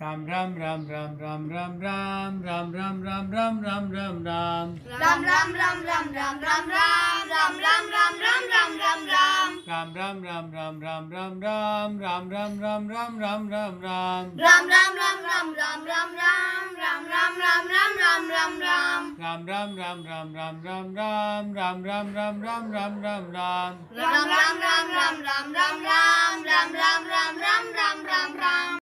Ram Ram Ram Ram Ram Ram Ram Ram Ram Ram Ram Ram Ram Ram Ram ram ram ram ram ram ram ram ram ram ram ram ram ram Ram Ram Ram Ram Ram Ram Ram Ram Ram Ram Ram Ram Ram Ram ram ram ram ram ram ram ram ram ram ram ram ram ram ram Ram Ram Ram Ram Ram Ram Ram Ram Ram Ram Ram Ram Ram Ram ram ram ram ram ram ram ram ram ram ram ram ram ram ram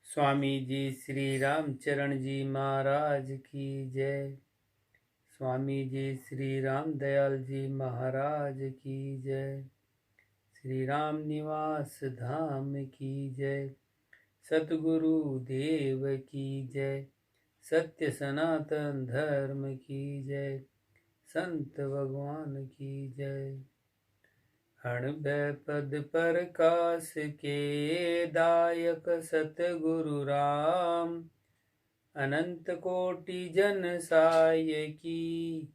Swami ji Shri Ramcharan जी महाराज की जय। स्वामी जी श्री राम दयाल जी महाराज की जय। श्री राम निवास धाम की जय। सतगुरु देव की जय। सत्य सनातन धर्म की जय। संत भगवान की जय। अणभय पद प्रकाश के दायक सतगुरु राम, अनंत कोटि जन साय की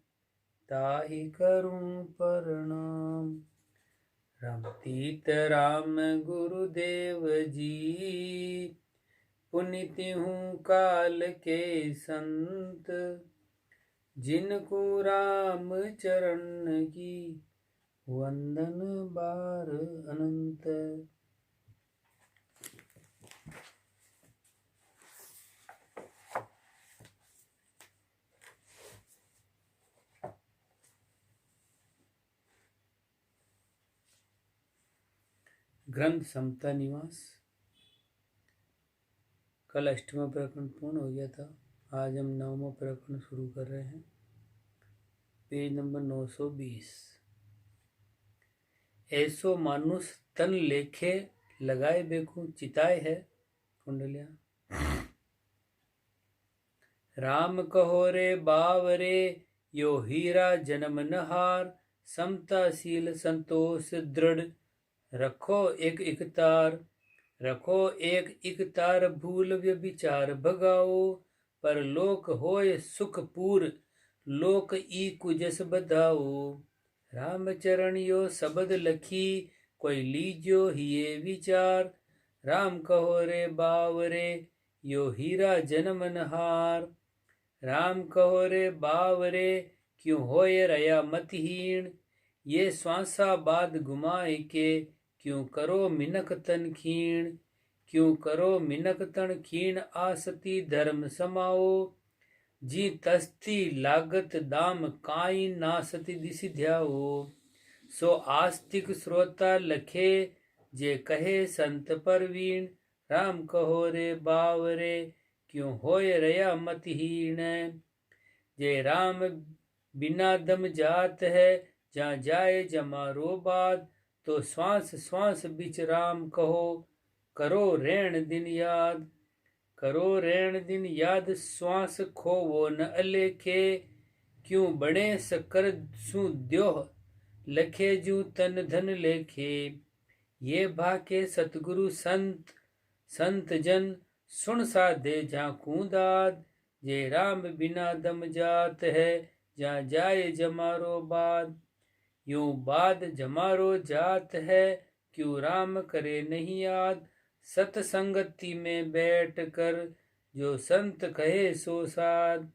ताहि करूं प्रणाम। रमतीत राम गुरुदेव जी, पुनित हूँ काल के संत, जिनको राम चरण की वंदन बार अनंत। ग्रंथ समता निवास। कल अष्टवां प्रकरण पूर्ण हो गया था। आज हम नववां प्रकरण शुरू कर रहे हैं। Page number 920। ऐसो मानुष तन लेखे लगाए बेखू चिताए है। कुंडलिया। राम कहो रे बावरे, यो हीरा जन्म नहार, समताशील संतोष दृढ़, रखो एक इकतार। रखो एक इकतार, भूल व्यभिचार भगाओ, पर लोक होय सुखपूर, लोक ई कुजस बधाओ। रामचरण यो शब्द लखी, कोई लीजो हिये विचार। राम कहो रे बावरे, यो हीरा जन्म नहार। राम कहो रे बावरे, क्यों होय रया मतहीन। ये श्वासा बाद गुमाए के, क्यों करो मिनक तन खीण। क्यों करो मिनक तन खीण, आसती धर्म समाओ। जी तस्ती लागत दाम, काई नासती दिस ध्याओ। सो आस्तिक श्रोता लखे, जे कहे संत परवीण। राम कहो रे बावरे, क्यों होय रया मतहीन। जे राम बिना दम जात है, जहाँ जाए जमारो बाद। तो श्वास श्वास बिच राम कहो, करो रैण दिन याद। करो रैण दिन याद, श्वास खोवो न अलेखे। क्यों बड़े सकर सु द्योह, लखे जू तन धन लेखे। ये भाके सतगुरु संत, संत जन सुन साधे झांकू दाद। जे राम बिना दम जात है, जहाँ जाए जमारो बाद। यूं बाद जमारो जात है, क्यों राम करे नहीं याद। सतसंगति में बैठ कर, जो संत कहे सो साध।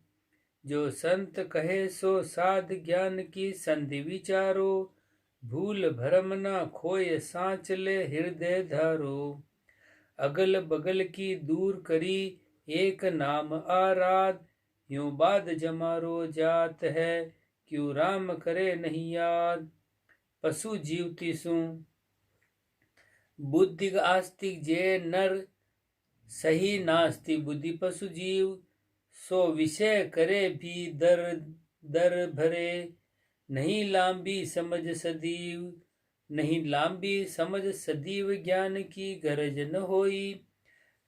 जो संत कहे सो साध, ज्ञान की संधि विचारो। भूल भरम ना खोए, सांच ले हृदय धारो। अगल बगल की दूर करी, एक नाम आराध। यूं बाद जमारो जात है, क्यों राम करे नहीं याद। पशु जीवती सु बुद्धि आस्तिक, जे नर सही नास्ति बुद्धि पशु जीव। सो विषय करे भी दर दर भरे, नहीं लांबी समझ सदीव। नहीं लांबी समझ सदीव, ज्ञान की गरज न होई।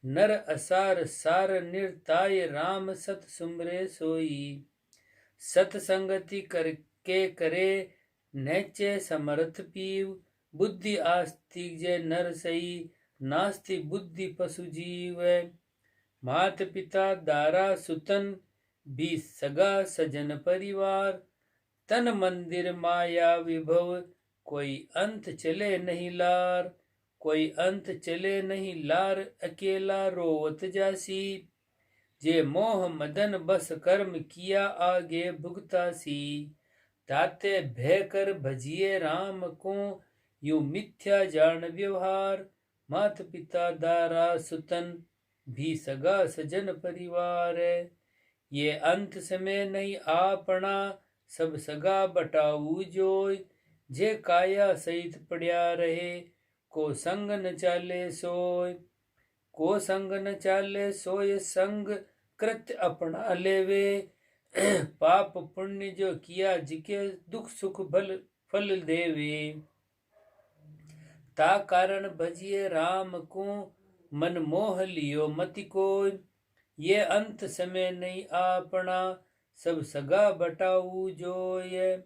नर असार सार निर्ताय, राम सत सुमरे सोई। सतसंगति करके करे, नैचे समर्थ पीव। बुद्धि आस्तिक जे नर सही, नास्ति बुद्धि पशु जीव। मात पिता दारा सुतन, भी सगा सजन परिवार। तन मंदिर माया विभव, कोई अंत चले नहीं लार। कोई अंत चले नहीं लार अकेला रोवत जासी। जे मोह मदन बस कर्म किया आगे भुगतासी। ताते भय कर भजिए राम को यू मिथ्या जान व्यवहार। मात पिता दारा सुतन भी सगा सजन परिवार। ये अंत समय नहीं आपना सब सगा बटाऊ जोय। जे काया सहित पड़या रहे को संग न चाले सोय। को संग न चाले सोय संग कृत्य अपना लेवे। पाप पुण्य जो किया जिके दुख सुख फल देवे। ता कारण भजिए राम को मन मोह लियो मति कोय। ये अंत समय नहीं आपना सब सगा बटाऊ जोय।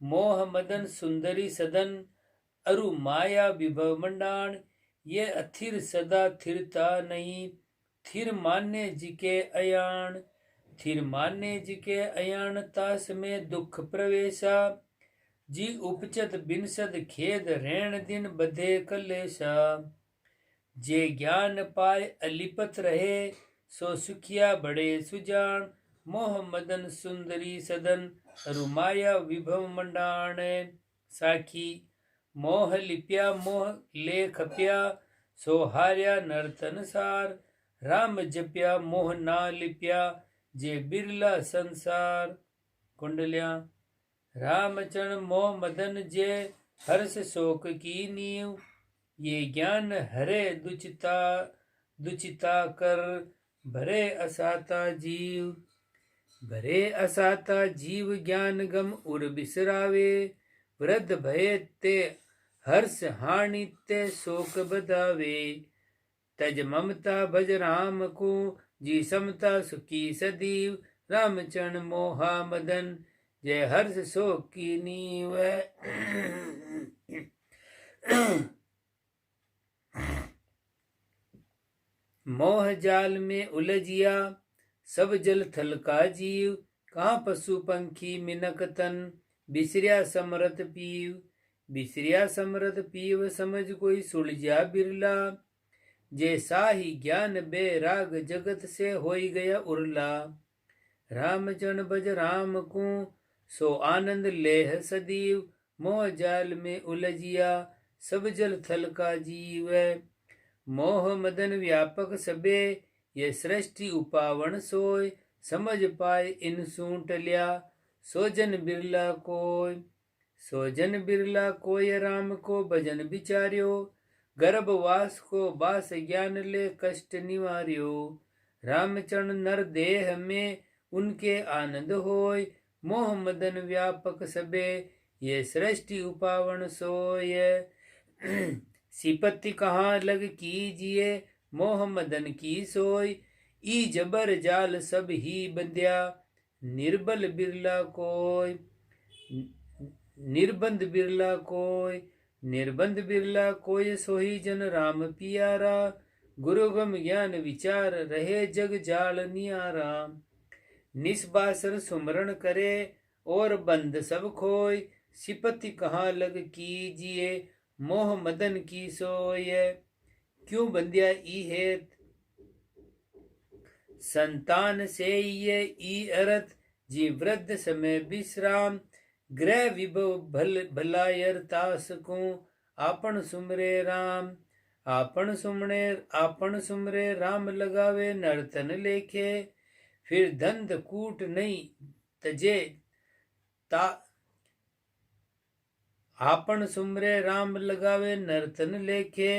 मोह मदन सुंदरी सदन अरु माया विभव मंडाण। ये अथिर सदा थिरता नहीं थिर माने जिके अयाण। थिर माने जिके अयाण तास में दुख प्रवेशा। जी उपचत बिनसद खेद रैण दिन बधे कलेशा। जे ज्ञान पाए अलिपत रहे सो सुखिया बड़े सुजान। मोह मदन सुंदरी सदन अरु माया विभव मंडाण। साखी मोह लिप्या मोह ले खप्या सो हार्या नर्तन सार। राम जप्या मोह ना लिप्या जे बिरला संसार। कुंडलिया रामचरण मोह मदन जे हर्ष शोक की नीव। ये ज्ञान हरे दुचिता कर भरे असाता जीव। भरे असाता जीव ज्ञान गम उर बिसरावे। वृद्ध भये ते हर्ष हानि ते शोक बधावे। तज ममता भज राम को जी समता सुखी सदीव। रामचरण मोहा मदन जय हर्ष शोक की नीव। मोह जाल में उलझिया सब जल थल का जीव। कहाँ पशु पंखी मिनक तन बिसरिया समरथ पीव। बिसरिया समरथ पीव समझ कोई सुलझा बिरला। जे साही ज्ञान बेराग जगत से होई गया उरला। रामचरण भज राम को सो आनंद लेह सदीव। मोह जाल में उलझिया सब जल थल का जीव। मोह मदन व्यापक सबे ये सृष्टि उपावण सोय। समझ पाए इन सूट लिया सोजन बिरला कोय। सोजन बिरला कोय राम को भजन विचार्यो। गर्भवास को बास ज्ञान ले कष्ट निवार्यो। रामचरण नर देह में उनके आनंद होय। मोह मदन व्यापक सबे ये सृष्टि उपावण सोय। सिपति कहाँ लग कीजिए मोह मदन की सोय। ई जबर जाल सब ही बंध्या निर्बल बिरला कोय। निर्बंध बिरला कोय। निर्बंध बिरला कोय सोही जन राम पियारा। गुरुगम ज्ञान विचार रहे जग जाल नियारा। निस्बासर सुमरण करे और बंद सब खोय। सिपति कहाँ लग कीजिए मोह मदन की सोय। क्यों बंध्या ई हेत संतान से ये ई अरथ। जी वृद्ध समय विश्राम ग्रह विभव भलायर तास को आपन सुमरे राम। आपन सुमरे राम लगावे नर्तन लेखे। फिर धंध कूट नहीं तजे ता। आपन सुमरे राम लगावे नर्तन लेखे।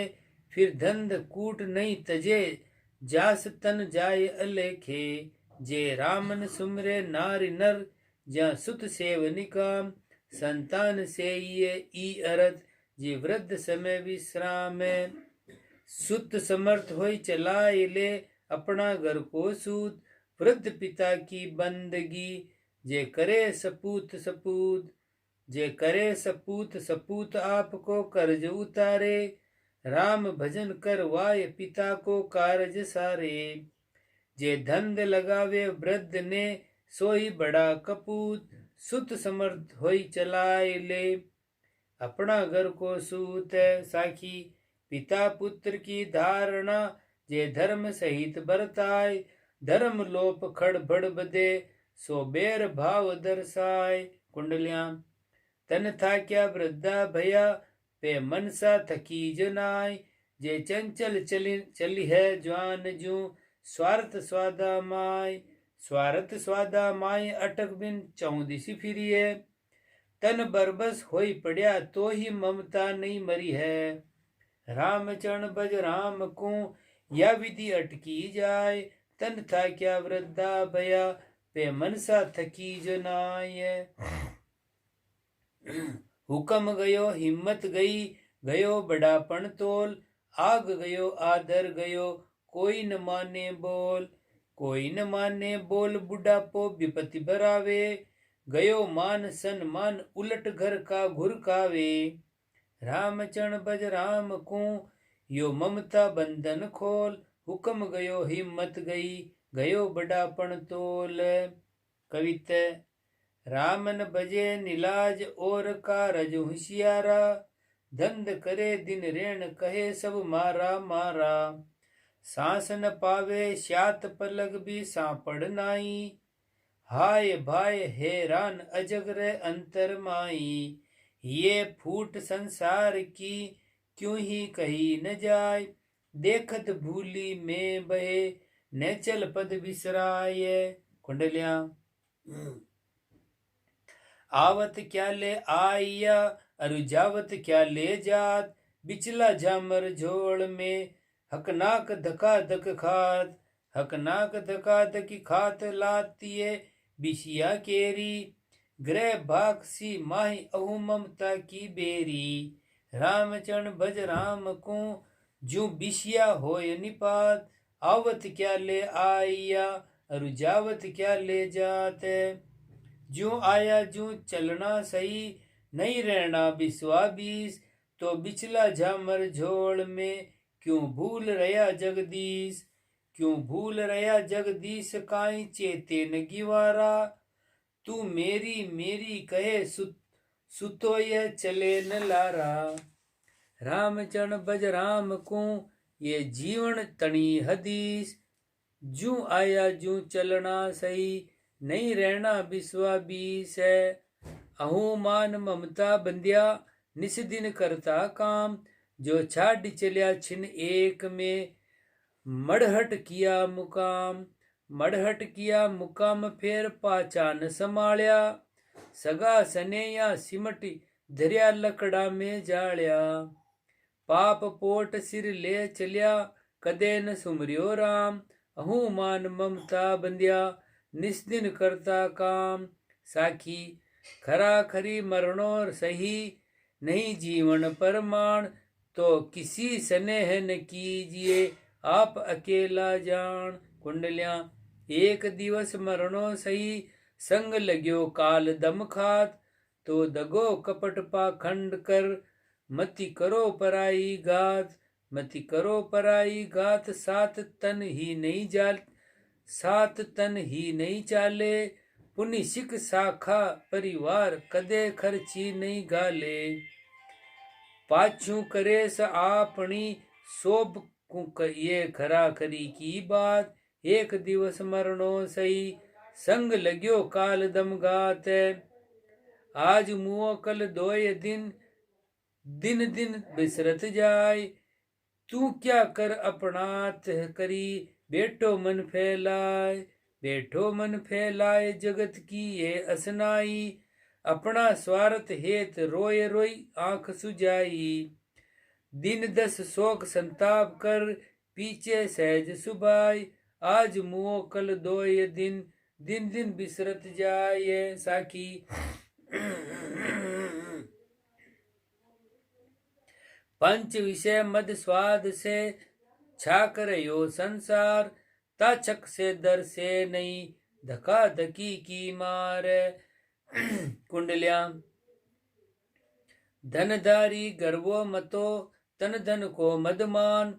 फिर धंध कूट नहीं तजे जास तन जाय अलेखे। जे रामन सुमरे नारी नर ज्या सुत सेवनिकाम। संतान से ये ई अरथ जी वृद्ध समय विश्राम। सुत समर्थ होई चलाए ले अपना घर को सूत। वृद्ध पिता की बंदगी जे करे सपूत सपूत। जे करे सपूत सपूत आपको कर्ज उतारे। राम भजन कर वाय पिता को कारज सारे। जे धंध लगावे वृद्ध ने सोई बड़ा कपूत। सुत समर्थ होई चलाए ले अपना घर को सूत। साखी पिता पुत्र की धारणा जे धर्म सहित बरताय, धर्म लोप खड़बड़ बदे सो बेर भाव दर्शाय। कुंडलियां तन था क्या वृद्धा भया पे मनसा थकी जनाय, जे चंचल चली है ज्वान जू स्वार्थ स्वादा माय, स्वार्थ स्वादा माय अटक बिन चौदिसी फिरिए, तन बरबस होई पड़िया तो ही ममता नहीं मरी है। राम चरण भज राम को या विधि अटकी जाय, तन था क्या वृद्धा भया पे मनसा थकी जनाय। हुकम गयो हिम्मत गई, गयो बड़ापन तोल, आग गयो आदर गयो कोई न माने बोल, कोई न माने बोल बुढ़ापो विपत्ति भरावे, गयो मान सन्मान उलट घर का घुरकावे। राम चरण भज राम को यो ममता बंधन खोल, हुक्म गयो हिम्मत गई, गयो बड़ापन तोल। कविता रामन भजे नीलाज और कारज होशियारा, धंध करे दिन रेण कहे सब मारा मारा, सांस न पावे श्यात पलग भी सांपड़ नाई, हाय भाय हैरान अजगर अंतर माई, ये फूट संसार की क्यों ही कही न जाय, देखत भूली में बहे न चल पद बिसराय। कुंडलियां आवत क्या ले आइया अरु जावत क्या ले जात, बिचला झामर झोल में हकनाक धका धक खात, हकनाक धका धकी खात लातिये बिशिया केरी, ग्रह भागसी माही अहु ममता की बेरी। राम चरण भज राम को जू बिशिया होय निपात, आवत क्या ले आइया अरु जावत क्या ले जात, जू आया जू चलना सही नहीं रहना बिस्वा बीस, तो बिचला झामर झोल में क्यों भूल रहा जगदीश, क्यों भूल रहा जगदीश काई चेते न गिवारा, तू मेरी मेरी कहे सुतो ये चले न लारा। राम चरण भज राम को ये जीवन तणी हदीस, जू आया जू चलना सही नहीं रहना बिस्वा बीस है, अहू मान ममता बंदिया निस दिन करता काम, जो छाड़ चलिया छिन एक में मड़हट किया मुकाम, मड़हट किया मुकाम फिर पाचान संभालिया, सगा सनेया सिमट धरिया लकड़ा में जालिया, पाप पोट सिर ले चलिया कदे न सुमरियो राम, अहू मान ममता बंदिया निस दिन करता काम, साखी खरा खरी मरणो सही नहीं जीवन परमाण, तो किसी स्नेह न कीजिए आप अकेला जान। कुंडलियां एक दिवस मरणो सही संग लग्यो काल दम खात, तो दगो कपट पाखंड कर मति करो पराई घात, मति करो पराई घात, सात तन ही नहीं जाल सात तन ही नहीं चाले, पुनि सिख शाखा परिवार कदे खर्ची नहीं गाले, पाछू करे स आपनी शोभ ये खरा खरी की बात, एक दिवस मरणो सही संग लग्यो काल दम गात, आज मुओ कल दोय दिन दिन दिन बिसरत जाय, तू क्या कर अपनात करी बैठो मन फैलाए, बैठो मन फैलाए जगत की ये असनाई, अपना स्वार्थ हेत रोय रोई आंख सुजाई, दिन दस शोक संताप कर पीछे सहज सुबाई, आज मुओ कल दोय दिन दिन दिन बिसरत जाए। साखी पंच विषय मद स्वाद से छाक रहो संसार, ताचक से दर से नहीं धका धकी की मार। कुंडलियां धनधारी गर्वो मतो तन धन को मदमान,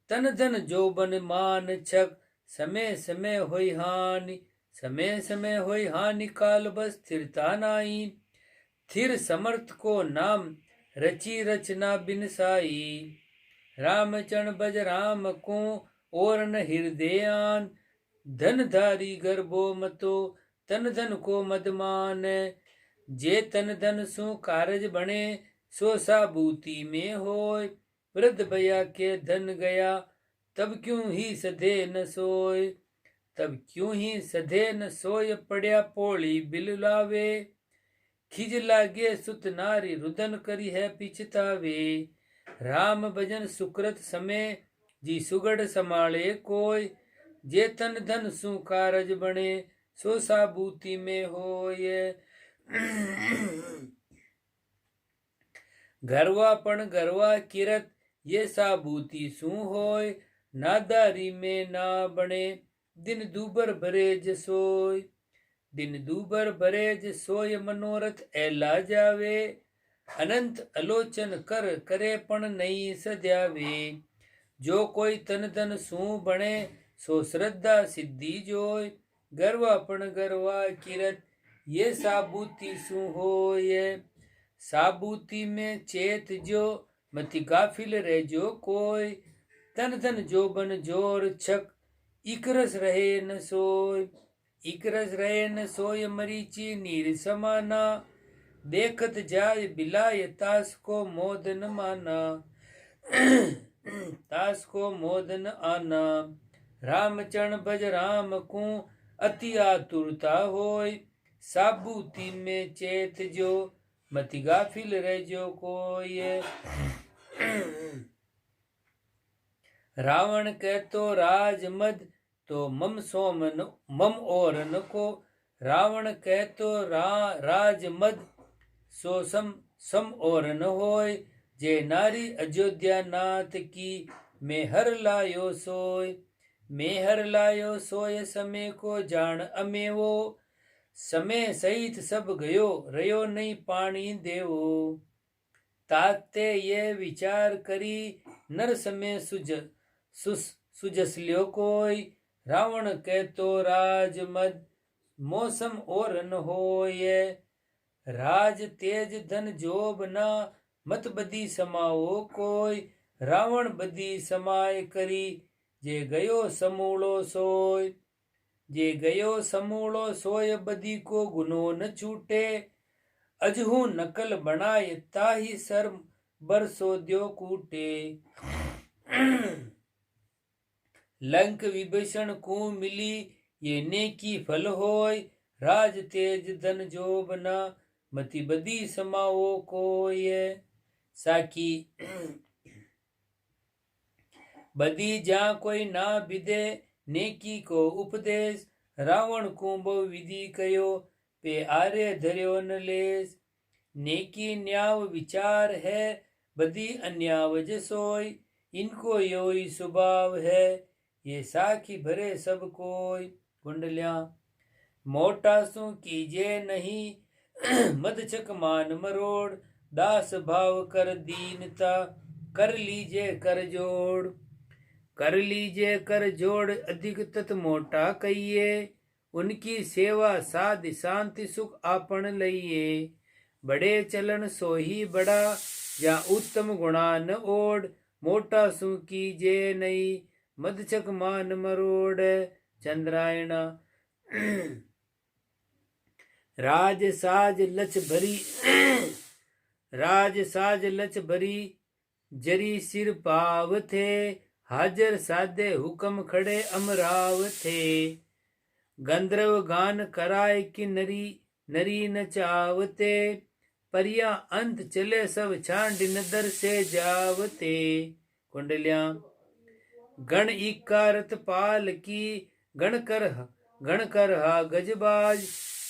तन धन जोबन मान छक समय समय होई हानि, समय समय होई हानि काल बस स्थिरता नाई, थिर समर्थ को नाम रची रचना बिनसाई, रामचरण भज राम को और न हृदयान। धन धारी गर्भो मतो तन धन को मदमान। जे तन धन सु कारज बने सो साबूती में होय। वृद्ध भैया के धन गया तब क्यों ही सधे न सोय। तब क्यों ही सधे न सोय पड़या पोली बिल लावे। खिज लागे सुत नारी रुदन करी है पिछतावे। राम भजन सुकृत समय जी सुगढ़ संभाले कोय। जे तन धन सु कारज बने सो साबूती में होय। घरवा किरत ये साबूती सु होय। नादारी में ना बने दिन दूबर भरे जसोय। दिन दूबर भरे जसोय मनोरथ ऐला जावे। अनंत अलोचन कर करे पण नहीं सद्यावे। जो कोई तन धन सु बने सो श्रद्धा सिद्धि जोय। गरवा किरत ये साबूती सु होय। साबूती में चेत जो मति गाफिल रह जो कोय। तन धन जो बन जोर छक इकरस रहे न सोय। इकरस रहे न सोय मरीची नीर समाना। देखत जाय बिलाय तास को मोद न माना। तास को मोद न आना। रामचरण भज राम को अति आतुरता होय। साबूती में चेत जो मति गाफिल रह जो कोय। रावण कह तो राज मद तो मम सोमन मम और न को। रावण कह तो राज मद सो सम और न होय। जे नारी अयोध्या नाथ की मेहर लायो सोय। मेहर लायो सोय समय को जान अमेवो। समय सहित सब गयो रयो नहीं पानी देवो। ताते ये विचार करी नर समय सुजसल्यो कोय। रावण कह तो राज मद मौसम और न होय। राज तेज धन जोब ना मत बदी समाओ कोय। रावण बदी समाय करी जे गयो समूलो सोय। जे गयो समूलो सोय बदी को गुनो न छूटे। अजहू नकल बनाए ताही सर बरसो द्यो कूटे। लंक विभीषण को मिली ये नेकी फल होय। राज तेज धन जोब ना मति बदी समाओ कोय। साकी बदी जा कोई ना विदे नेकी को उपदेश। रावण को बहु विधि कयो पे आरे धर्यो न लेस। नेकी न्याव विचार है बदी अन्याव जसोय। इनको योई स्वभाव है ये साखी भरे सब कोय। कुंडल्या मोटा सु कीजे नहीं मदचक मान मरोड़। दास भाव कर दीनता कर लीजे कर जोड़। कर लीजे कर जोड़ अधिक तत मोटा कहिए। उनकी सेवा साध शांति सुख आपन लइए। बड़े चलन सोही बड़ा या उत्तम गुणा न ओढ़। मोटा सु कीजे नहीं मदचक मान मरोड़। चंद्रायण राज साज लच भरी जरी सिर पाव थे। हाजर साधे हुक्म खड़े अमराव थे। गंधर्व गान कराय कि नरी नचावते। परिया अंत चले सब छांड नदर से जावते। कुंडलिया गण इकारत पाल की गण कर हा गजबाज।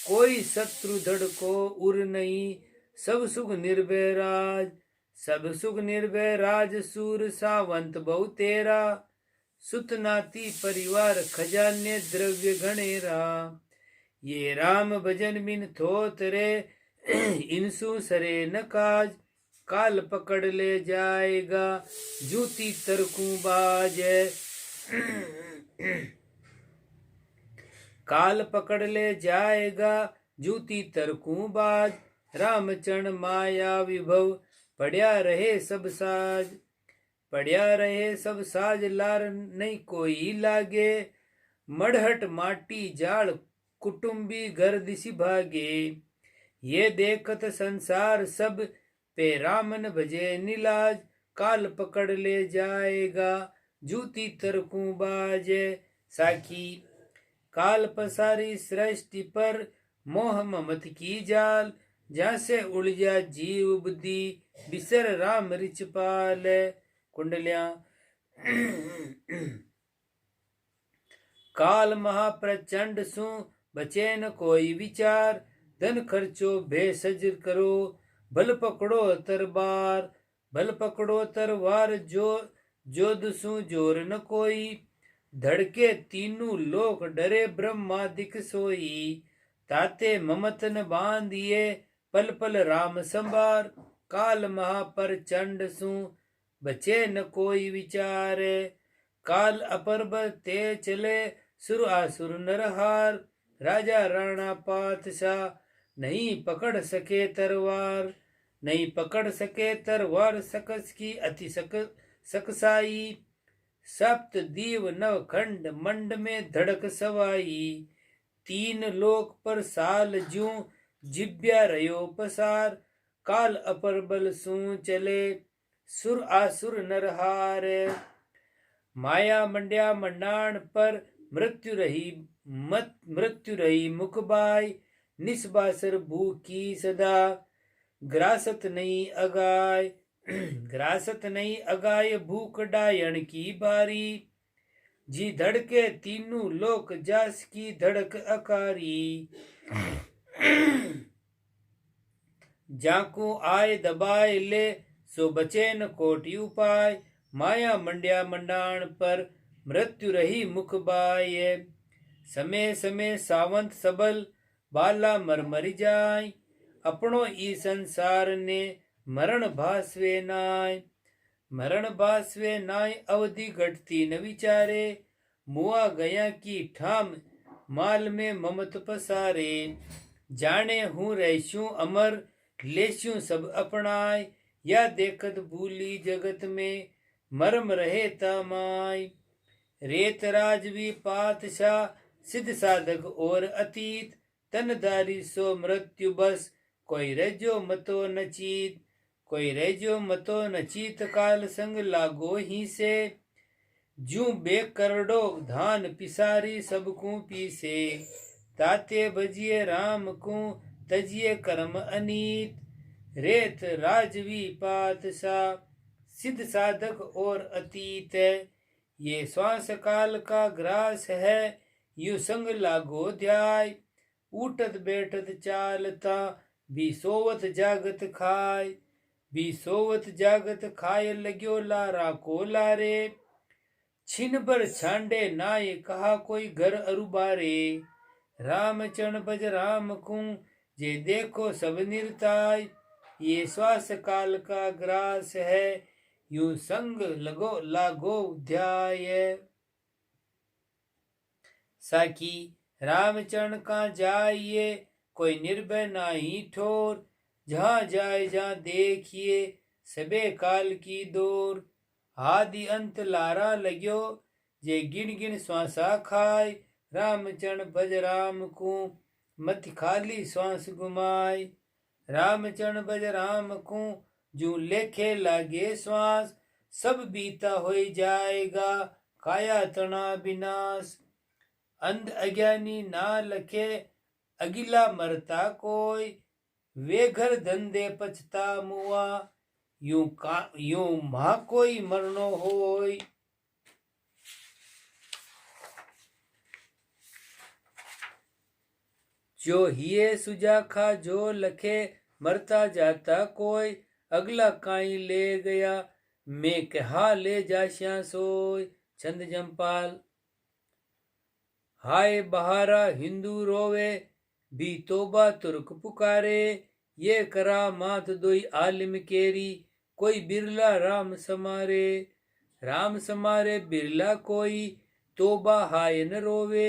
कोई शत्रु धड़ को उर नहीं सब सुख निर्भय राज। सब सुख निर्भय राज सूर सावंत बहु तेरा। सुत नाती परिवार खजाने द्रव्य गणेरा। ये राम भजन बिन थोत रे इनसु सरे न काज। काल पकड़ ले जाएगा जूती तरकू बाज। काल पकड़ ले जाएगा जूती तरकू बाज। रामचरण माया विभव पढ़या रहे सब साज। पड़या रहे सब साज लार नहीं कोई लागे। मड़हट माटी जाल कुटुंबी घर दिसी भागे। ये देखत संसार सब पे रामन भजे निलाज। काल पकड़ ले जाएगा जूती तरकू बाजे। साखी काल पसारी सृष्टि पर मोह ममत की जाल। जहाँ से उलझा जीव बुद्धि बिसर राम रिच पाल। कुंडलियां काल महाप्रचंड सु बचे न कोई विचार। धन खर्चो भेषज करो भल पकड़ो तरबार। भल पकड़ो तरवार जो जोध सु जोर न कोई। धड़के तीनू लोक डरे ब्रह्मादिक सोई। ताते ममतन बांधिए पल पल राम संभार। काल महाप्रचंड सु बचे न कोई विचार। काल अपर्ब ते चले सुर आसुर नरहार। राजा राणा पातशाह नहीं पकड़ सके तरवार। नहीं पकड़ सके तरवार सकस की अति सकसाई। सप्त दीव नव खंड मंड में धड़क सवाई। तीन लोक पर साल ज्यों जिब्या रयो पसार। काल अपरबल सू चले सुर आसुर नरहार। माया मंड्या मंडाण पर मृत्यु रही मुख बाय। निस्बासर भूखी सदा ग्रासत नहीं अगाय। ग्रासत नहीं अगाय भूख डायण की बारी। जी धड़के तीनू लोक जास की धड़क अकारी। जाको आय दबाए ले सो बचे न कोटि उपाय। माया मंड्या मंडाण पर मृत्यु रही मुख बाय। समय समय सावंत सबल बाला मर जाय। अपनो ई संसार ने मरण भासवे नाय। मरण भासवे नाय अवधि घटती न विचारे। मुआ गया की ठाम माल में ममत पसारे। जाने हूँ रहस्यूं अमर लेस्यूं सब अपनाय। या देखत भूली जगत में मरम रहे तमाय। रेत राजवी पातशाह सिद्ध साधक और अतीत। तनधारी सो मृत्यु बस कोई रजो मतो नचीत। कोई रजो मतो नचीत काल संग लागो ही से। जू बेकरडो धान पिसारी सबकू पीसे। ताते भजिए राम को तजिए कर्म अनीत। रेत राजवी पातशाह सिद्ध साधक और अतीत। ये श्वास काल का ग्रास है यू संग लागो ध्याय। उठत बैठत चालता भी सोवत जागत खाय। भी सोवत जागत खाय लग्यो लारा को लारे। छिन भर छांडे नाय कहा कोई घर अरुबारे। राम चरण भज राम को जे देखो सब निरताय। ये श्वास काल का ग्रास है यू संग लागो ध्याय। साखी रामचरण का जाइए कोई निर्भय नाही ठोर। जहाँ जाए जहाँ देखिए सबे काल की दौर। आदि अंत लारा लग्यो जे गिन गिन श्वासा खाय। रामचरण भज राम को मत खाली श्वास गुमाय। रामचरण भज राम को जू लेखे लागे श्वास। सब बीता हो जाएगा काया तना विनाश। अंध अज्ञानी ना लखे अगिला मरता कोई। वे घर धंधे पछता मुआ यूं महा कोई मरनो होय। जो हिये सुजाखा जो लखे मरता जाता कोई। अगला काई ले गया मैं कहा ले जाश्या सोय। छंद जमपाल। हाय बहारा हिंदू रोवे भी तोबा तुर्क पुकारे। ये करा मात दोई आलिम केरी कोई बिरला राम समारे। राम समारे बिरला कोई तोबा हाय न रोवे।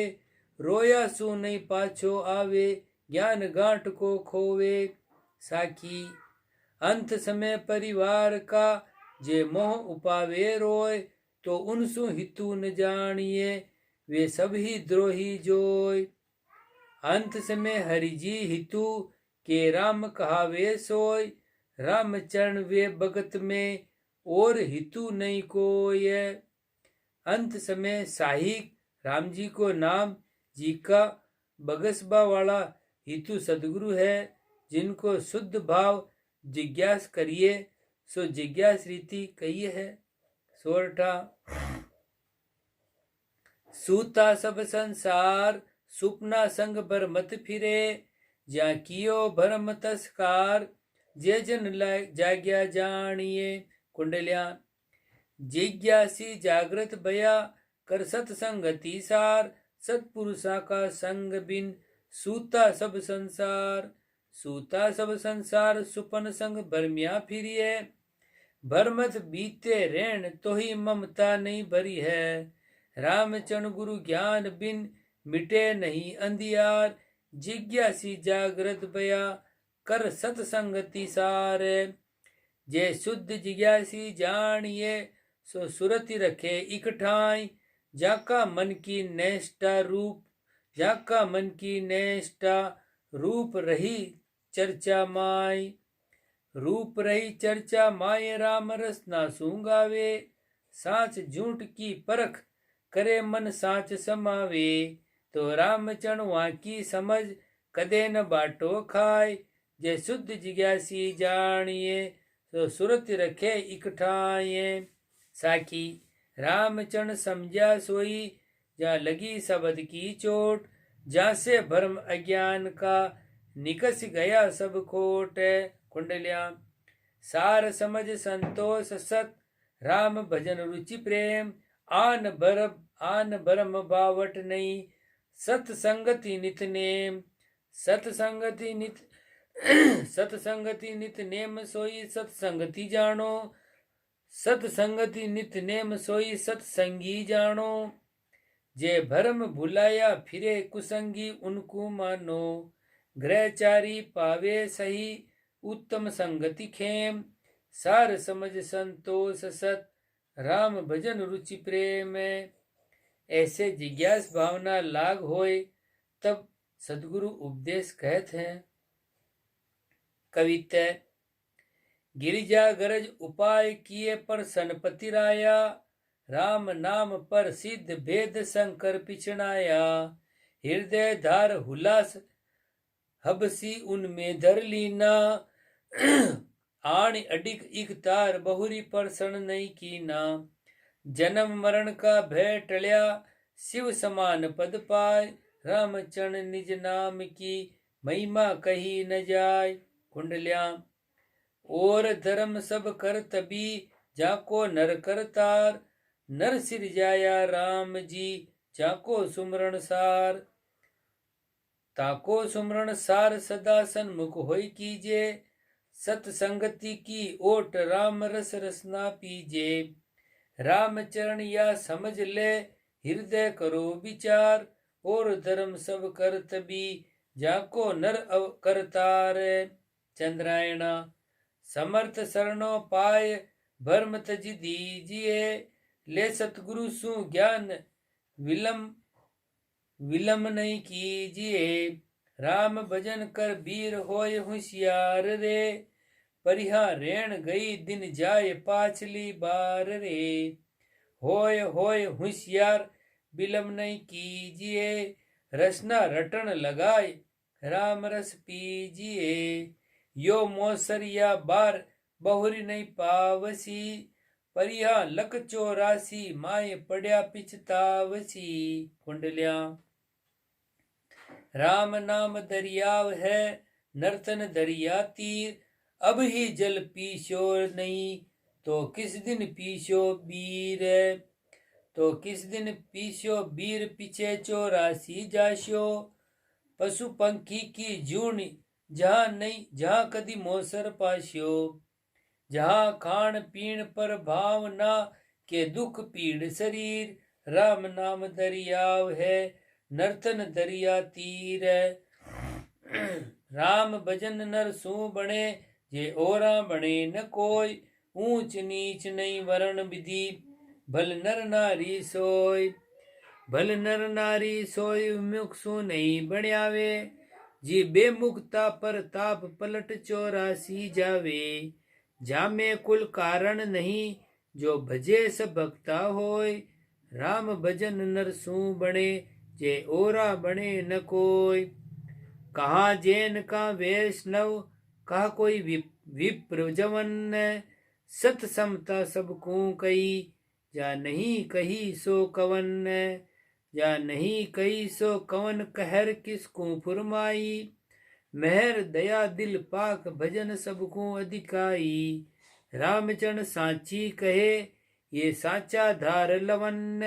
रोया सो नहीं पाछो आवे ज्ञान गांठ को खोवे। साखी अंत समय परिवार का जे मोह उपावे रोय, तो उनसु हितु न जानिए, वे सब ही द्रोही जोय। अंत समय हरि जी हितु, के राम कहावे सोय, राम चरण वे भगत में, और हितु नहीं कोय। अंत समय साहिक राम जी को नाम जी का बगसबा वाला हितु सदगुरु है, जिनको शुद्ध भाव जिज्ञास करिए, सो जिज्ञास रीति कही है। सोरठा सूता सब संसार, सुपना संग भर मत फिरे, ज्या कियो भरम तस्कार, जे जन जाग्या जानिए। कुंडलिया जिज्ञासी जागृत भया, कर सत्संगति सार, सत्पुरुषा का संग बिन, सूता सब संसार। सूता सब संसार, सुपन संग भरमिया फिरिए, भरमत बीते रहन, तो ही ममता नहीं भरी है। रामचरण गुरु ज्ञान बिन, मिटे नहीं अंधियार, जिज्ञासी जागृत भया, कर सत्संगति सार। जे शुद्ध जिज्ञासी जानिए, सो सुरति रखे इकठाई, जाका मन की नेष्टा रूप, जाका मन की नेष्टा रूप रही चर्चा माई। रूप रही चर्चा माए, राम रस ना सूंगावे, साच झूठ की परख करे मन साच समावे। तो रामचरण वहाँ की समझ, कदे न बाटो खाए, जे शुद्ध जिज्ञासी जानिए, तो सुरत रखे इकठाए। साखी रामचरण समझा सोई, जहाँ लगी शब्द की चोट, जहाँ से भ्रम अज्ञान का, निकस गया सब खोट। कुंडलिया सार समझ संतोष सत, राम भजन रुचि प्रेम, आन भरम बावट नहीं, सत्संगति नित नेम। सत्संगति नित सत्संगति नित नेम सोई, सत्संगति जानो, सत्संगति नित नेम सोई, सत्संगी जानो। जे भरम भुलाया फिरे कुसंगी, उनको मानो, ग्रहचारी पावे सही, उत्तम संगति खेम। सार समझ संतोष सत, राम भजन रुचि प्रेम। ऐसे जिज्ञास भावना लाग होए, तब सदगुरु उपदेश कहते हैं। कविता गिरिजा गरज उपाय किए, पर सनपति राया, राम नाम पर सिद्ध भेद शंकर पिछड़ाया। हृदय धार हुलास हबसी उनमें धर लीना, आण अडिक इक तार, बहुरी पर सण नहीं कीना। जन्म मरण का भय टल्या, शिव समान पद पाय, रामचरण निज नाम की, महिमा कही न जाय। कुंडलिया और धर्म सब कर तभी, जाको नर कर तार, नर सिर जाया राम जी, जाको सुमरण सार। ताको सुमरण सार, सदा सन्मुख होय कीजे, सत्संगति की ओट, राम रस रसना पीजे। रामचरण या समझ ले, हृदय करो विचार, और धर्म सब कर तभी, जाको नर करतार। चंद्रायणा समर्थ शरणो पाय, भर्म तज दीजिए, ले सतगुरु सु ज्ञान, विलम नहीं कीजिए। राम भजन कर वीर होय होशियार रे, परिहा रेण गई दिन जाए पाछली बार रे। होय होशियार विलम नहीं कीजिए, रसना रटन लगाए, राम रस पीजिए। यो मोसरिया बार बहुरी नहीं पावसी, परिहा लक 84 माए पड़या पिछतावसी। कुंडलिया राम नाम दरियाव है, नर्तन दरिया तीर, अब ही जल पीछो नहीं, तो किस दिन पीछो बीर। तो किस दिन पीछो बीर, पीछे 84 जाशो, पशु पंखी की जून, जहाँ नहीं जहाँ कदी मोसर पाश्यो। जहाँ खान पीण पर भावना, के दुख पीड़ शरीर, राम नाम दरियाव है, नर्तन दरिया तीर। राम भजन नर सू बने, जे ओरा बने न कोई, ऊंच नीच नहीं वर्ण विधि भल नर नारी सोय। भल नर नारी सोय मुख सु नहीं बण्यावे जी बेमुखता पर ताप पलट 84 जावे। जामे कुल कारण नहीं जो भजे सब भक्ता होय। राम भजन नर सु बणे जे ओरा बणे न कोय। कहा जैन का वैष्णव कहा कोई विप्र जवन सत समता सबको कही जा नहीं कही सो कवन। जा नहीं कही सो कवन कहर किसको फुरमाई। मेहर दया दिल पाक भजन सबको अधिकाई। रामचरण साची कहे ये साचा धार लवन।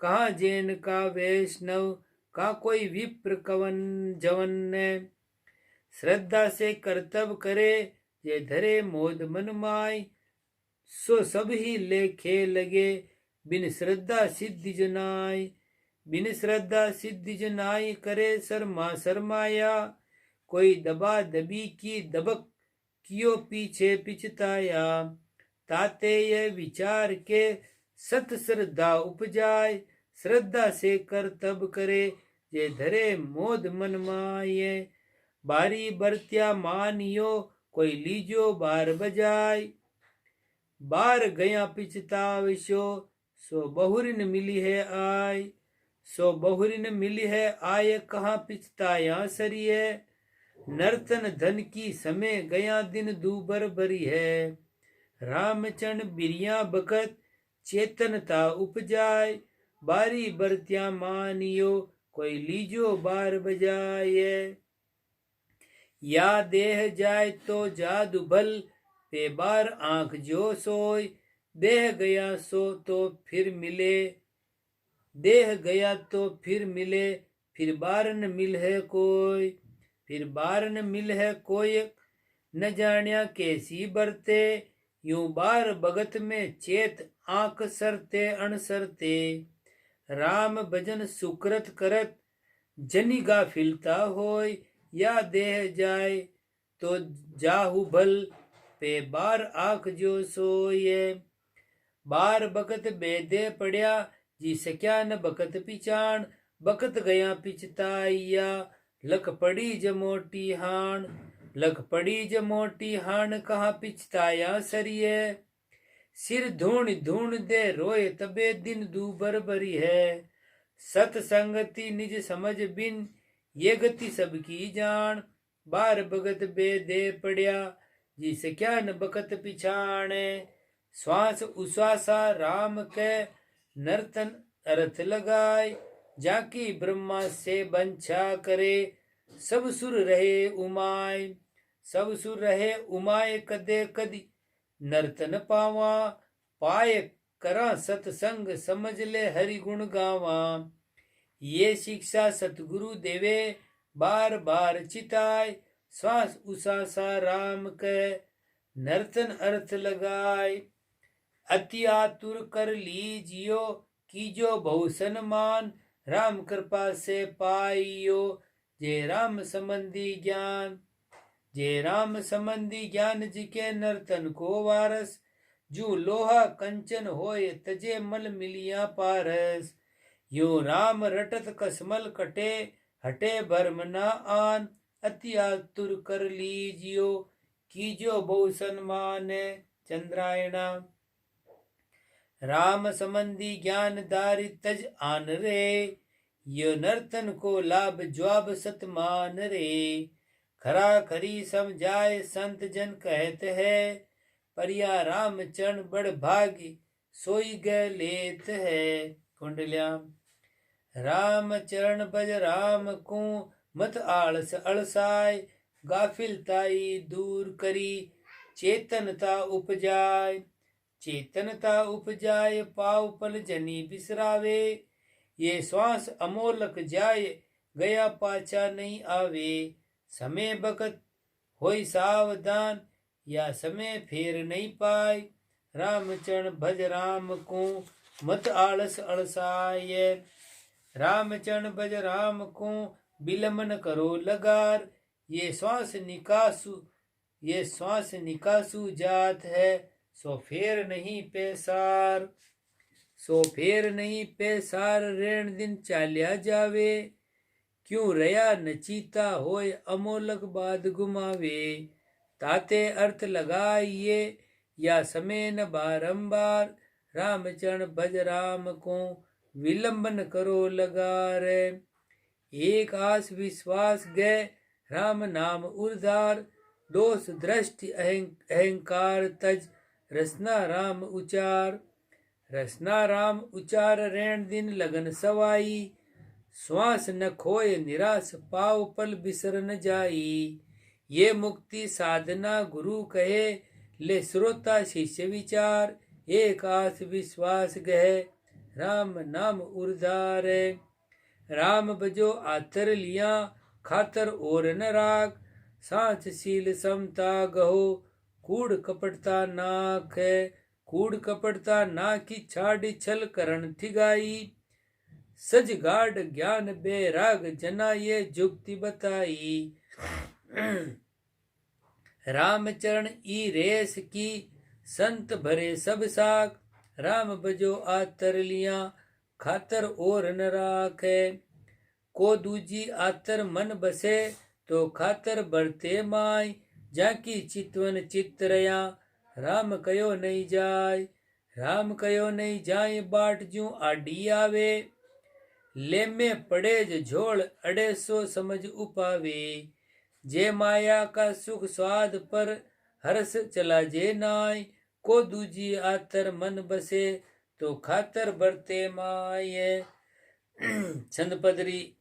कहा जैन का वैष्णव का कोई विप्र कवन जवन। श्रद्धा से कर्तव्य करे ये धरे मोद मन माय। सो सब ही लेखे लगे बिन श्रद्धा सिद्धि जनाय। बिन श्रद्धा सिद्धि जनाय करे शर्मा शर्माया। कोई दबा दबी की दबक कियो पीछे पिछताया। ताते ये विचार के सत श्रद्धा उपजाय। श्रद्धा से कर्तव्य करे ये धरे मोद मन माये। बारी बरत्या मानियो कोई लीजो बार बजाय। बार गया पिछताविशो सो बहुरिन मिली है आय। सो बहुरिन मिली है आय कहाँ पिछताया सरिये। नर्तन धन की समय गया दिन दूबर बरी है। रामचरण बिरिया बकत चेतनता उपजाय। बारी बरत्या मानियो कोई लीजो बार बजाए। या देह जाय तो जादू भल पे बार आंख जो सोय। देह गया सो तो फिर मिले। देह गया तो फिर मिले फिर बार न मिल है कोई। फिर बार न मिल है कोई न जान्या कैसी बरते। यूं बार भगत में चेत आंख सरते अणसरते। राम भजन सुकृत करत जनी गाफिलता होय। या देह जाए तो जाहु भल पे बार आंख जो सोये। बार बकत बेदे पड़या जी सक्या न बकत पिचान। बकत गया पिछताइया लख पड़ी जमोटी हान। लख पड़ी जमोटी हान कहा पिछताया सरिये। सिर धूण धूण दे रोए तबे दिन दूबर बरी है। सतसंगति निज समझ बिन ये गति सबकी जान। बार भगत बेदे पड़या जिसे क्या न बकत पिछाणे। श्वास उश्वासा राम के नर्तन अर्थ लगाए। जाकी ब्रह्मा से बंछा करे सब सुर रहे उमाय। सब सुर रहे उमाय कदे कदी नर्तन पावा। पाए करा सतसंग समझ ले हरि गुण गावा। ये शिक्षा सतगुरु देवे बार बार चिताय। श्वास उसासा राम के नर्तन अर्थ लगाय। अति आतुर कर लीजियो कीजो बहु सन्मान। राम कृपा से पाइयो जे राम संबंधी ज्ञान। जे राम संबंधी ज्ञान जिके नर्तन को वारस। जू लोहा कंचन होय तजे मल मिलिया पारस। यो राम रटत कसमल कटे हटे भरम न आन। अति आतुर कर लीजियो कीजो बहु सन्मान। चंद्रायणा। राम संबंधी ज्ञान दारी तज आन रे। यो नर्तन को लाभ ज्वाब सतमान रे। खरा खरी समझाए संत जन कहते है। परिया राम चरण बड़ भागी सोई गए लेत है। कुंडल्याम। राम चरण भज राम को मत आलस अलसाय। गाफिलताई दूर करी चेतनता उपजाय। चेतनता उपजाय पाव पल जनी बिसरावे। ये श्वास अमोलक जाय गया पाछा नहीं आवे। समय बकत होई सावधान या समय फेर नहीं पाए। रामचरण भज राम को मत आलस अलसाय। रामचरण भज राम को बिलमन करो लगार। ये श्वास निकासु जात है सो फेर नहीं पैसार। सो फेर नहीं पैसार रेण दिन चाल्या जावे। क्यों रया नचीता होय अमोलक बाद गुमावे। ताते अर्थ लगाइए या समय न बारंबार। रामचरण भज राम को विलंबन करो लगार। एक आस विश्वास गए राम नाम उर्धार। दोष दृष्टि अहंकार तज रसना राम उचार। रसना राम उचार रेण दिन लगन सवाई। श्वास न खोए निराश पाव पल बिसर न जाई। ये मुक्ति साधना गुरु कहे ले श्रोता शिष्य विचार। एक आस विश्वास गहे राम नाम उर्धार। राम बजो आतर लिया खातर और न राग। सांच शील समता गहो कूड़ कपटता नाक है। कूड़ कपटता ना की छाड़ छल करण थिगाई। सज गाढ़ ज्ञान बेराग जना ये जुक्ति बताई। रामचरण ई रेस की संत भरे सब साख। राम बजो आतर लिया खातर और न राखे। को दूजी आतर मन बसे तो खातर बरते माय। जाकी चितवन चित्रया राम कयो नहीं जाय। राम कयो नहीं जाय बाट जू आडी आवे। ले में पड़े झोल अड़े सो समझ उपावे। जे माया का सुख स्वाद पर हर्ष चला जे नाय। को दूजी आतर मन बसे तो खातर बरते माय। छंद पदरी।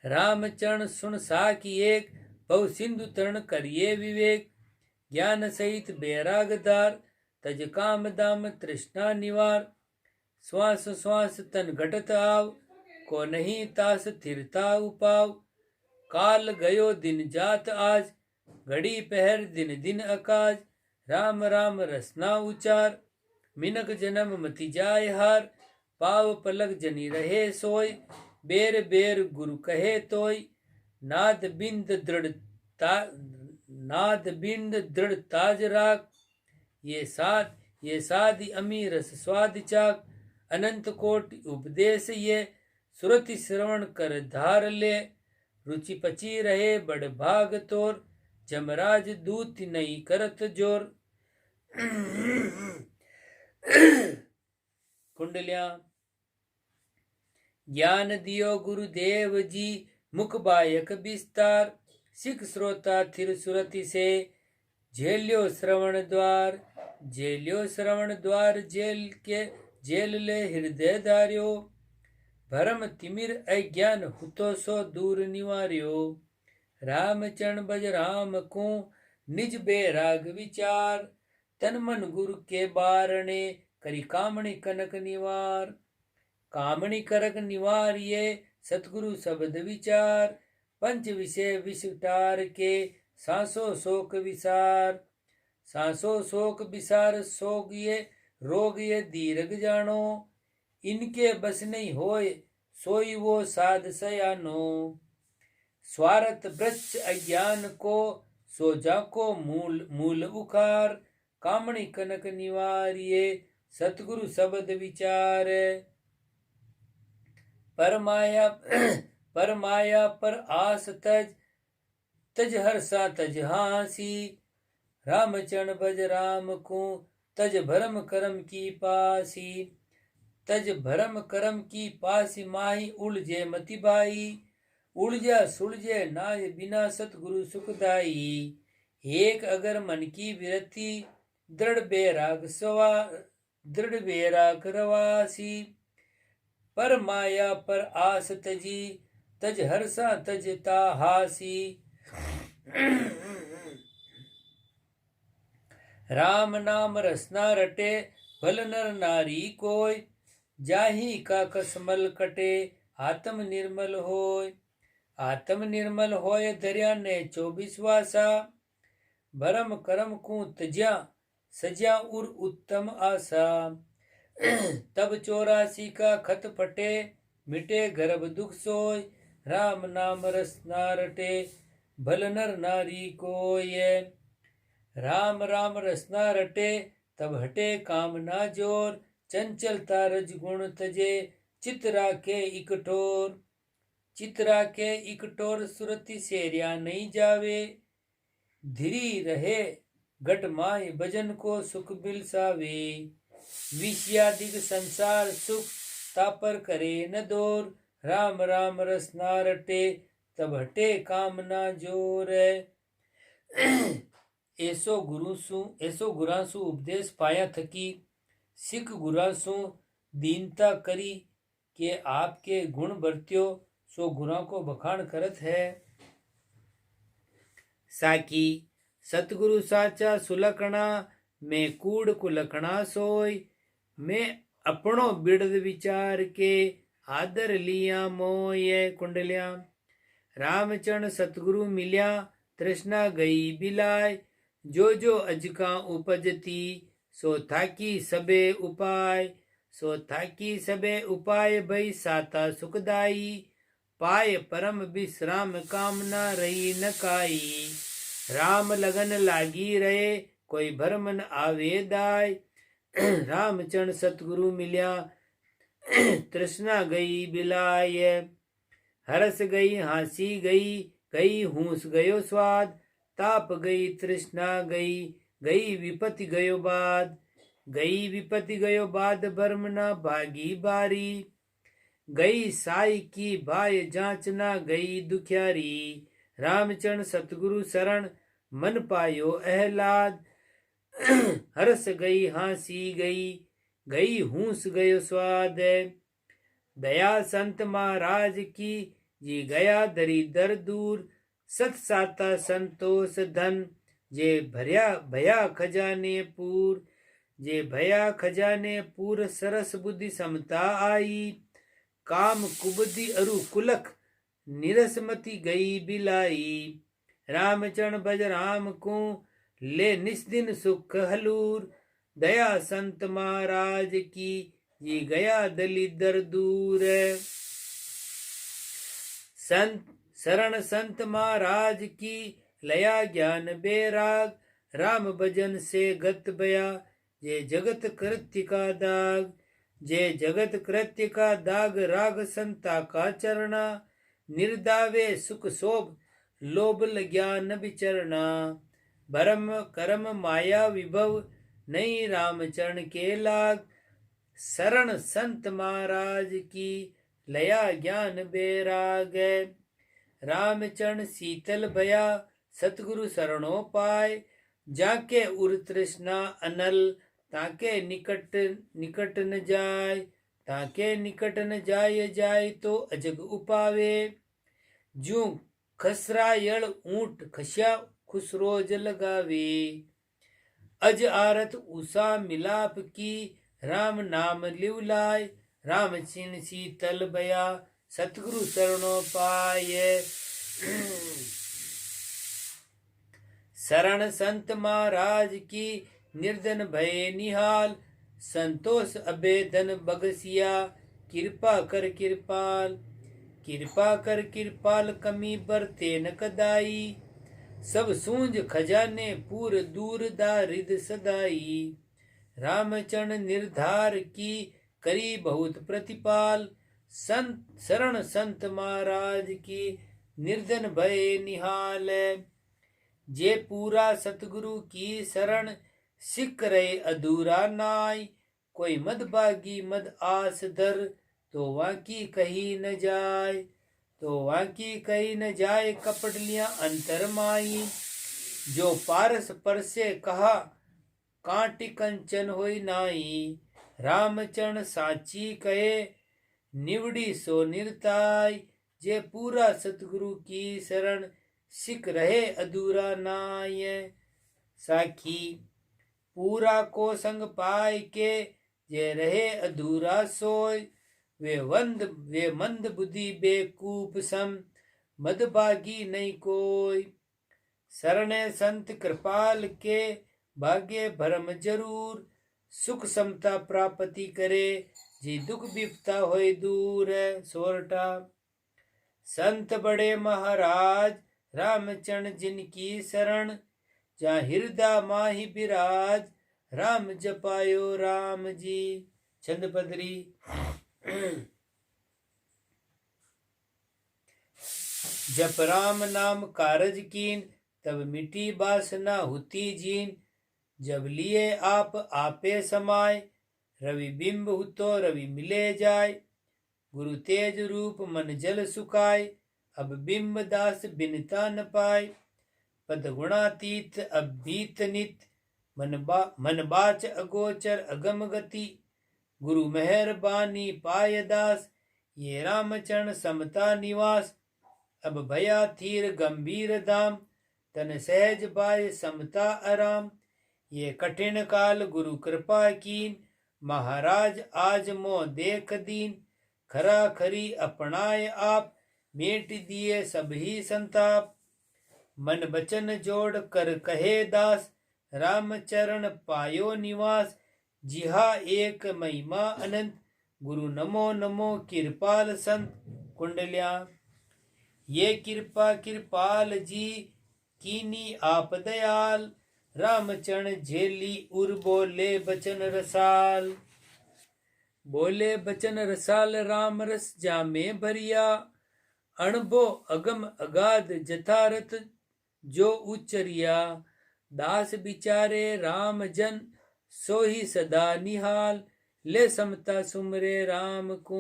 रामचरण सुन साकी एक बहु सिंधु तरण करिए विवेक। ज्ञान सहित बैरागदार तज काम दाम तृष्णा निवार। श्वास श्वास तन घटत आव को नहीं तास थिरता उपाव। काल गयो दिन जात आज घड़ी पहर दिन दिन अकाज। राम राम रसना उचार मिनक जन्म मति जाय हार। पाव पलक जनी रहे सोय बेर बेर गुरु कहे तोय। नाद बिंद दृढ़ ताज राग। ये साध अमी रस स्वाद चाक। अनंत कोटि उपदेश ये सुरति श्रवण कर धार ले। रुचि पची रहे बड़ भाग तोर जमराज दूत नहीं करत जोर। कुंडलियां। ज्ञान दियो गुरुदेव जी मुख बायक विस्तार। सिख श्रोता थिर सुरति से झेल्यो श्रवण द्वार। झेल्यो श्रवण द्वार जेल ले हृदय धार्यो। भरम तिमिर अज्ञान हुतो सो दूर निवार्यो। रामचरण भज राम को निज बेराग विचार। तन मन गुरु के बारणे करी कामणी कनक निवार। कामणी करक निवार ये सतगुरु शब्द विचार। पंच विषय विसटार के सांसो शोक विसार। सांसो शोक विसार सोग ये रोग ये दीर्घ जानो। इनके बस नहीं होय सोई वो साध सयानो। स्वार्थ वृक्ष अज्ञान को सो जाको मूल उखार। कामणी कनक निवारिये सतगुरु शब्द विचार। पर माया पर आस तज हर्षा तज हासी। रामचरण भज राम को तज भरम करम की पासी। तज भरम करम की पासी माही उलझे मति बाई। उलझा सुलझे नाय बिना सतगुरु सुखदाई। एक अगर मन की विरति दृढ़ बेराग रवासी। पर माया पर आस तजी तज हर्षा तज ताहासी। राम नाम रसना रटे भल नर नारी कोय। जाही का कसमल कटे आत्म निर्मल होय। आत्म निर्मल होय दरिया ने 24 वासा। भरम करम को तज्या सज्या उर उत्तम आशा। तब 84 का खत फटे मिटे गर्भ दुख सोय। राम नाम रसना रटे भल नर नारी कोय। राम राम रसना रटे तब हटे काम ना जोर, चंचलता रजगुण तजे चित राखे इकठोर। चित राखे इकठोर सुरति सेरिया नहीं जावे, धीरी रहे घट माय भजन को सुख बिलसावे। विषयादिक संसार सुख तापर करे न दूर, राम राम रसना रटे तब हटे काम ना जोर। ऐसो गुरासु उपदेश पाया थकी, सिख गुरासु दीनता करी के आपके गुण बरत्यो, सो गुरा को बखान करत है। साकी सतगुरु साचा सुलखना, मैं कूड़ कुलखना सोय। मैं अपनो बिड़द विचार के आदर लिया मोय कुंडलिया। रामचरण सतगुरु मिल्या तृष्णा गई बिलाय, जो जो अजका उपजती सो थाकी सबे उपाय। सो थाकी सबे उपाय भई साता सुखदाई, पाय परम विश्राम कामना रही न काई। राम लगन लागी रहे कोई भरम न आवे दाय, रामचरण सतगुरु मिल्या तृष्णा गई बिलाय। हरस गई हासी गई, गई हूस गयो स्वाद, ताप गई तृष्णा गई, गई विपत्ति गयो बाद। गई विपत्ति गयो बाद भरम न भागी बारी, गई साई की भाय जांचना गई दुखियारी। रामचरण सतगुरु शरण मन पायो अहलाद, हरस गई हासी गई, गई हूस गयो स्वाद। दया संत महाराज की जी गया दरिदर दूर, सत साता संतोष धन जे भया भया खजाने पूर। जे भया खजाने पूर सरस बुद्धि समता आई, काम कुबुद्धि अरु कुलख निरसमति गई बिलाई। रामचरण भज राम को ले निस्दिन सुख हलूर, दया संत महाराज की जी गया दलिदर दूर। संत शरण संत महाराज की लया ज्ञान बेराग, राम भजन से गत बया जे जगत कृत्य का दाग। जे जगत कृत्य का दाग राग संता का चरना, निर्दावे सुख शोभ लोभ ज्ञान विचरना। भरम कर्म माया विभव नहीं रामचरण के लाग, शरण संत महाराज की लया ज्ञान बेराग। रामचरण शीतल भया सतगुरु शरणों पाए, जाके उर तृष्णा अनल ताके निकट निकट न जाय। ताके निकट न जाय जाय तो अजग उपावे, जू खसरायल ऊंट खस्या खुसरोज लगावे। अज आरत उषा मिलाप की राम नाम लिवलाय, राम चिन शीतल भया सतगुरु शरणों पाए। शरण संत महाराज की निर्धन भय निहाल, संतोष अबेदन बगसिया कृपा कर कृपाल। कृपा कर कृपाल कमी बरते न कदाई, सब सूंझ खजाने पूर दूर दारिद सदाई। रामचरण निर्धार की करी बहुत प्रतिपाल, संत शरण संत महाराज की निर्धन भय निहाल। जे पूरा सतगुरु की शरण सिख रहे अधूरा नाय, कोई मद बागी मद आस धर तो वाकी कही न जाय। तो वाकी कही न जाय कपट लिया अंतर माई, जो पारस पर से कहा कांटी कंचन होई नाई। रामचरण साची कहे निवड़ी सो निर्ताय, जे पूरा सतगुरु की शरण सिख रहे अधूरा नाय। साखी पूरा को संग पाय के जे रहे अधूरा सोय, वे मंद बुद्धि बेकूफ सम मदभागी नहीं कोय। शरणे संत कृपाल के भाग्य भरम जरूर, सुख समता प्राप्ति करे जी दुख विपता होय दूर। सोरठा संत बड़े महाराज रामचरण जिनकी शरण, जहाँ हृदय माहि बिराज, राम जपायो राम जी। छंद पदरी। जप राम नाम कारज कीन, तब मिटी बासना हुती जीन। जब लिए आप आपे समाय, रवि बिंब हुतो रवि मिले जाय। गुरु तेज रूप मन जल सुखाय, अब बिंब दास बिनता न पाय। पद गुणातीत अब बीत नित, मन बाच अगोचर अगम गति। गुरु मेहरबानी पाय दास, ये रामचरण समता निवास। अब भया थीर गंभीर धाम, तन सहज बाय समता आराम। ये कठिन काल गुरु कृपा कीन, महाराज आज मोह देख दीन। खरा खरी अपनाए आप, मेट दिए सभी संताप। मन बचन जोड़ कर कहे दास, रामचरण पायो निवास। जिहा एक महिमा अनंत, गुरु नमो नमो कृपाल संत। कुंडल्या। ये कृपा कृपाल जी, कीनी आप दयाल। रामचरण झेली उर बोले बचन रसाल। बोले बचन रसाल राम रस जामे भरिया। अणबो अगम अगाध जथारथ जो उच्चरिया। दास बिचारे राम जन, सोही सदा निहाल। ले समता सुमरे राम को,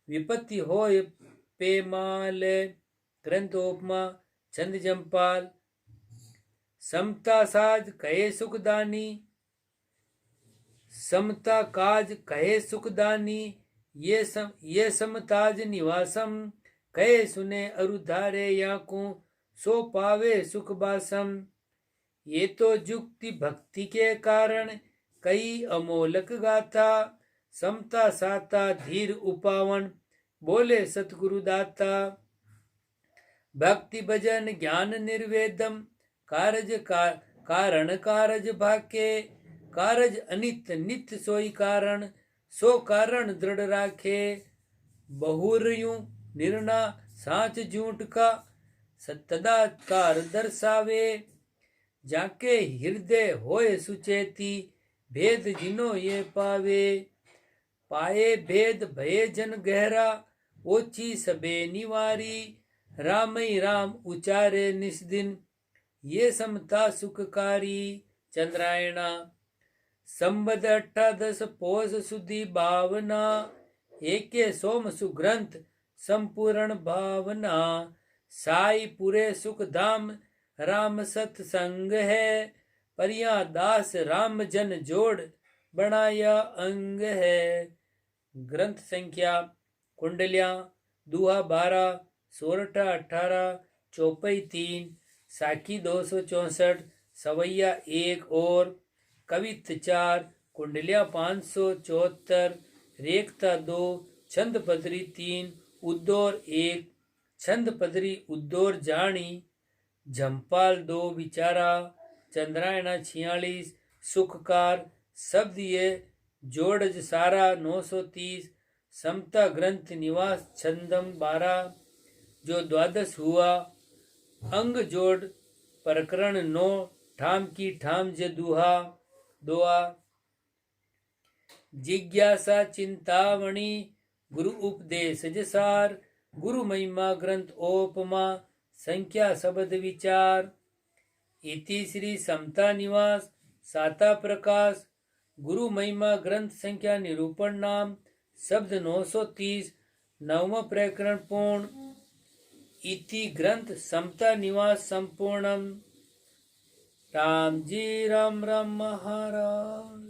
विपत्ति होय पेमाल। ग्रंथ उपमा। छंद जमपाल। समता साज कहे सुखदानी, समता काज कहे सुखदानी। ये समताज निवासम, कहे सुने अरुधारे याकू। सो पावे सुख बासम। ये तो जुक्ति भक्ति के कारण, कई अमोलक गाथा। समता साता धीर उपावन, बोले सतगुरु दाता। भक्ति भजन ज्ञान निर्वेदम, कारण कारज भाके। कारज अनित नित्य सोई कारण, सो कारण दृढ़ राखे। बहुरयू निर्णा साच झूठ का, सतदा कार दर्शावे। जाके हृदय होए सुचेती, भेद जिनो ये पावे। पाए भेद भये जन गहरा, ओछी सबे निवारी। रामई राम उचारे निस्दिन, ये समता सुखकारी। चंद्रायणा। संबद 18 पोष सुधी भावना, एके सोम सुग्रंथ संपूर्ण भावना। साई पुरे सुख धाम, राम सत्संग है। परिया दास राम जन जोड़, बनाया अंग है। ग्रंथ संख्या। कुंडलियां। दुहा 12, सोरठा 18, चौपई 3, साखी 264, सवैया 1 और कवित्त 4, कुंडलिया 574, रेखता 2, छंद पदरी 3, उद्दौर 1, छंद पदरी उद्दौर जानी। झंपाल 2 विचारा। चंद्रायणा 46, सुखकार। शब्द ये जोड़ज सारा 930। समता ग्रंथ निवास छंदम 12, जो द्वादश हुआ। अंग जोड़ प्रकरण 9, ठाम की ठाम जे दुहा। दोआ। जिज्ञासा चिंतावणी, गुरु उपदेश जसार। गुरु महिमा ग्रंथ ओपमा, संख्या शब्द विचार। इति श्री समता निवास साता प्रकाश। गुरु महिमा ग्रंथ संख्या निरूपण नाम, शब्द 930, 9वां प्रकरण पूर्ण। इति ग्रंथ समता निवास संपूर्णम। राम जी राम राम महाराज।